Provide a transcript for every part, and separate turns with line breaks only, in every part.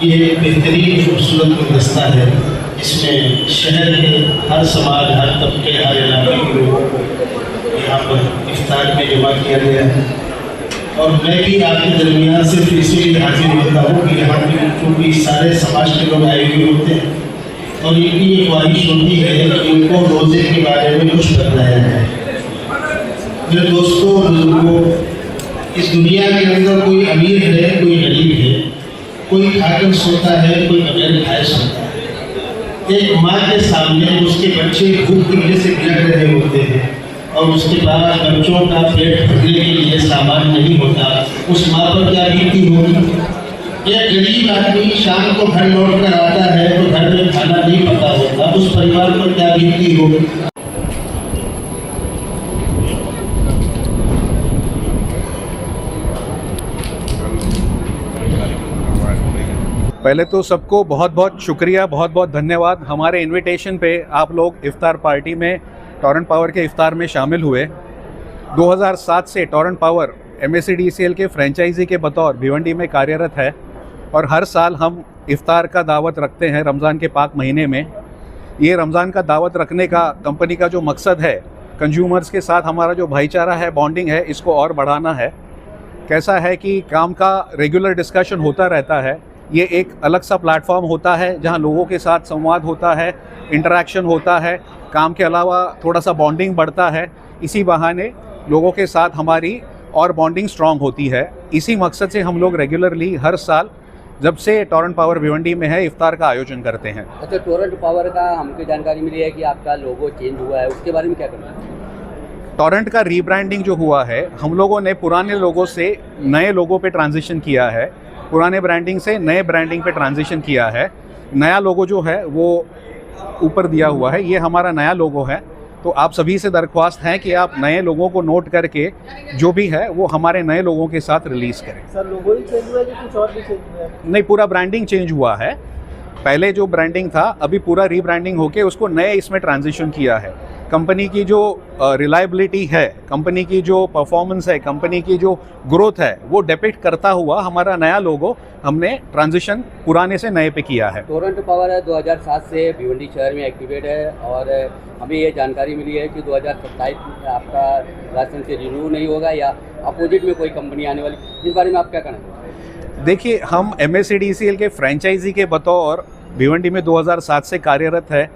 ये एक बेहतरीन खूबसूरत गुलदस्ता है। इसमें शहर के हर समाज, हर तबके, हर इलाके के लोगों को यहाँ पर इफ्तार में जमा किया गया है। और मैं भी आपके दरमियान सिर्फ इसीलिए हाजिर होता हूँ कि यहाँ पे क्योंकि सारे समाज के लोग आए हुए होते हैं और इनकी ये ख्वाहिश होती है कि इनको रोज़े के बारे में कुछ बताया जाए। मेरे दोस्तों, बुजुर्गों, इस दुनिया के अंदर कोई अमीर है, कोई गरीब है, कोई खाकर सोता है, कोई बगैर खाए सोता है। एक माँ के सामने उसके बच्चे भूख की वजह से बिलख रहे होते हैं और उसके बाद बच्चों का पेट भरने के लिए सामान नहीं होता, उस माँ पर क्या बीती होगी। एक गरीब आदमी शाम को घर लौट कर आता है तो घर में खाना नहीं पका होता, उस परिवार पर क्या बीती होगी।
पहले तो सबको बहुत बहुत शुक्रिया, बहुत बहुत धन्यवाद। हमारे इनविटेशन पे आप लोग इफ्तार पार्टी में टोरेंट पावर के इफ्तार में शामिल हुए। 2007 से टोरेंट पावर MSEDCL के फ्रेंचाइजी के बतौर भिवंडी में कार्यरत है और हर साल हम इफ्तार का दावत रखते हैं रमज़ान के पाक महीने में। ये रमज़ान का दावत रखने का कंपनी का जो मकसद है, कंज्यूमर्स के साथ हमारा जो भाईचारा है, बॉन्डिंग है, इसको और बढ़ाना है। कैसा है कि काम का रेगुलर डिस्कशन होता रहता है। ये एक अलग सा प्लेटफॉर्म होता है जहां लोगों के साथ संवाद होता है, इंटरेक्शन होता है, काम के अलावा थोड़ा सा बॉन्डिंग बढ़ता है। इसी बहाने लोगों के साथ हमारी और बॉन्डिंग स्ट्रांग होती है। इसी मकसद से हम लोग रेगुलरली हर साल जब से टोरेंट पावर भिवंडी में है इफ्तार का आयोजन करते हैं।
अच्छा, टोरेंट पावर का हमको जानकारी मिली है कि आपका लोगो चेंज हुआ है, उसके बारे में क्या करना है?
टोरेंट का रीब्रांडिंग जो हुआ है, हम लोगों ने पुराने लोगों से नए लोगों पे ट्रांजिशन किया है, पुराने ब्रांडिंग से नए ब्रांडिंग पे ट्रांजिशन किया है। नया लोगो जो है वो ऊपर दिया हुआ है, ये हमारा नया लोगो है। तो आप सभी से दरख्वास्त है कि आप नए लोगों को नोट करके जो भी है वो हमारे नए लोगों के साथ रिलीज करें।
सर, लोगो ही चेंज हुआ है कि कुछ और भी चेंज हुआ है?
नहीं, पूरा ब्रांडिंग चेंज हुआ है। पहले जो ब्रांडिंग था, अभी पूरा रीब्रांडिंग होके उसको नए इसमें ट्रांजिशन किया है। कंपनी की जो रिलायबिलिटी है, कंपनी की जो परफॉर्मेंस है, कंपनी की जो ग्रोथ है, वो डिपिक्ट करता हुआ हमारा नया लोगो हमने ट्रांजिशन पुराने से नए पे किया है।
टोरेंट पावर 2007 से भिवंडी शहर में एक्टिवेट है और हमें ये जानकारी मिली है कि 2027 में आपका लाइसेंस रिन्यू नहीं होगा या अपोजिट में कोई कंपनी आने वाली, इस बारे में आप क्या कहना चाहते हैं?
देखिए, हम MSEDCL के फ्रेंचाइजी के बतौर भिवंडी में 2007 से कार्यरत है।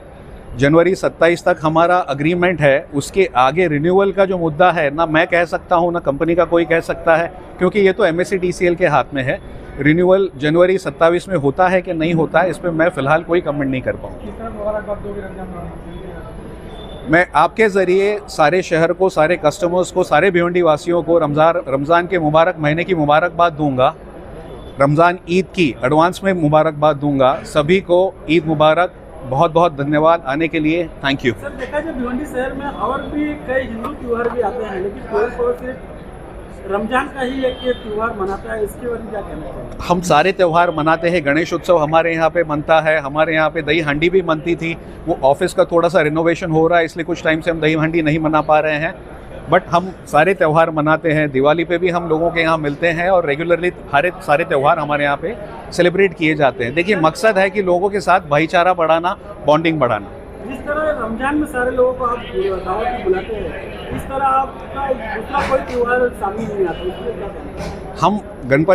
जनवरी 27 तक हमारा अग्रीमेंट है। उसके आगे रिन्यूअल का जो मुद्दा है, ना मैं कह सकता हूँ ना कंपनी का कोई कह सकता है, क्योंकि ये तो MSEDCL के हाथ में है। रिन्यूअल जनवरी 27 में होता है कि नहीं होता है, इस पर मैं फ़िलहाल कोई कमेंट नहीं कर पाऊँगा। मैं आपके ज़रिए सारे शहर को, सारे कस्टमर्स को, सारे भिवंडी वासियों को रमज़ान के मुबारक महीने की मुबारकबाद दूंगा। रमज़ान ईद की एडवांस में मुबारकबाद दूंगा। सभी को ईद मुबारक। बहुत बहुत धन्यवाद आने के लिए। Thank you.
सर, देखा जाए भिवंडी शहर में और भी कई हिंदू त्यौहार भी आते हैं, लेकिन टोरेंट पावर सिर्फ रमजान का ही एक त्यौहार मनाता है, इसके बारे में क्या कहना चाहिए?
हम सारे त्यौहार मनाते हैं। गणेश उत्सव हमारे यहाँ पे मनता है, हमारे यहाँ पे दही हांडी भी मनती थी। वो ऑफिस का थोड़ा सा रिनोवेशन हो रहा है, इसलिए कुछ टाइम से हम दही हांडी नहीं मना पा रहे हैं, बट हम सारे त्यौहार मनाते हैं। दिवाली पे भी हम लोगों के यहाँ मिलते हैं और रेगुलरली सारे त्यौहार हमारे यहाँ पे सेलिब्रेट किए जाते हैं। देखिए, मकसद है कि लोगों के साथ भाईचारा बढ़ाना, बॉन्डिंग बढ़ाना।
जिस तरह रमजान में सारे लोगों को आप दावत बुलाते हैं, इस तरह आपका दूसरा कोई त्यौहार शामिल नहीं आता, इसलिए क्या कहना है?
हम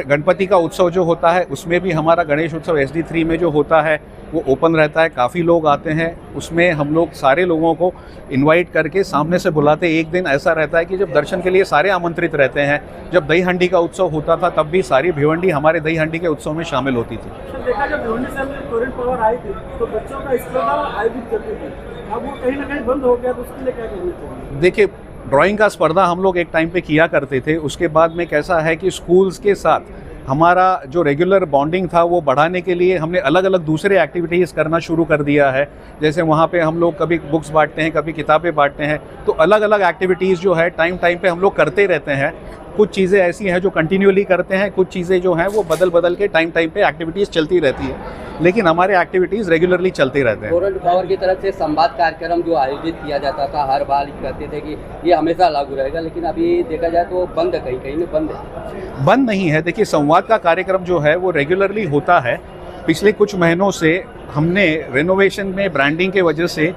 गणपति का उत्सव जो होता है उसमें भी हमारा गणेश उत्सव SD3 में जो होता है वो ओपन रहता है। काफ़ी लोग आते हैं, उसमें हम लोग सारे लोगों को इनवाइट करके सामने से बुलाते। एक दिन ऐसा रहता है कि जब दर्शन के लिए सारे आमंत्रित रहते हैं। जब दही हांडी का उत्सव होता था तब भी सारी भिवंडी हमारे दही हांडी के उत्सव में शामिल होती थी।
सर, देखा जब भिवंडी शहर में टोरेंट पावर आई थी तो बच्चों का स्पर्धा आयोजित करते थे, अब वो कहीं ना कहीं बंद हो गया, तो उसके लिए क्या कहना चाहिए?
देखिए, ड्राइंग का स्पर्धा हम लोग एक टाइम पे किया करते थे। उसके बाद में कैसा है कि स्कूल्स के साथ हमारा जो रेगुलर बॉन्डिंग था वो बढ़ाने के लिए हमने अलग अलग दूसरे एक्टिविटीज़ करना शुरू कर दिया है। जैसे वहाँ पे हम लोग कभी बुक्स बांटते हैं, कभी किताबें बांटते हैं। तो अलग अलग एक्टिविटीज़ जो है टाइम पे हम लोग करते रहते हैं। कुछ चीज़ें ऐसी हैं जो कंटिन्यूअली करते हैं, कुछ चीज़ें जो हैं वो बदल के टाइम पे एक्टिविटीज़ चलती रहती है, लेकिन हमारे एक्टिविटीज़ रेगुलरली चलते रहते हैं।
टोरेंट पावर की तरफ से संवाद कार्यक्रम जो आयोजित किया जाता था, हर बार कहते थे कि ये हमेशा लागू रहेगा, लेकिन अभी देखा जाए तो बंद है, कहीं में बंद है।
बंद नहीं है। देखिए, संवाद का कार्यक्रम जो है वो रेगुलरली होता है। पिछले कुछ महीनों से हमने रेनोवेशन में ब्रांडिंग के वजह से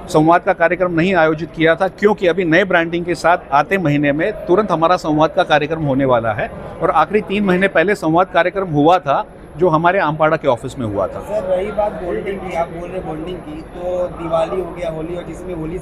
संवाद का कार्यक्रम नहीं आयोजित किया था, क्योंकि अभी नए ब्रांडिंग के साथ आते महीने में तुरंत हमारा संवाद का कार्यक्रम होने वाला है। और आखिरी 3 महीने पहले संवाद कार्यक्रम हुआ था जो हमारे आमपाड़ा के ऑफिस में हुआ था।
सर रही बात बॉन्डिंग की, आप बोल रहे बॉन्डिंग की, तो दिवाली हो गया, होली, और जिसमें होली